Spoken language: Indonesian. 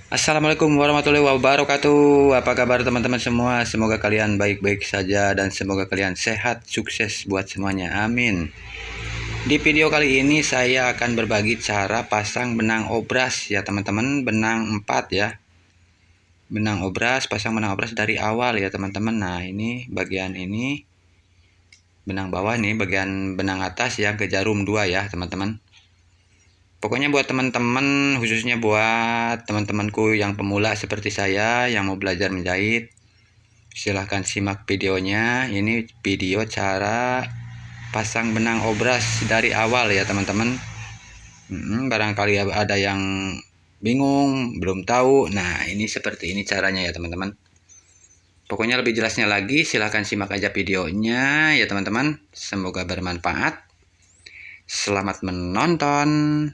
Assalamualaikum warahmatullahi wabarakatuh. Apa kabar teman-teman semua? Semoga kalian baik-baik saja dan semoga kalian sehat, sukses buat semuanya. Amin. Di video kali ini saya akan berbagi cara pasang benang obras ya teman-teman. Benang 4 ya. Benang obras, pasang benang obras dari awal ya teman-teman. Nah, ini bagian ini benang bawah nih, bagian benang atas yang ke jarum 2 ya teman-teman. Pokoknya buat teman-teman, khususnya buat teman-temanku yang pemula seperti saya yang mau belajar menjahit, silahkan simak videonya. Ini video cara pasang benang obras dari awal ya teman-teman. Barangkali ada yang bingung, belum tahu. Nah, ini seperti ini caranya ya teman-teman. Pokoknya lebih jelasnya lagi silahkan simak aja videonya ya teman-teman. Semoga bermanfaat. Selamat menonton.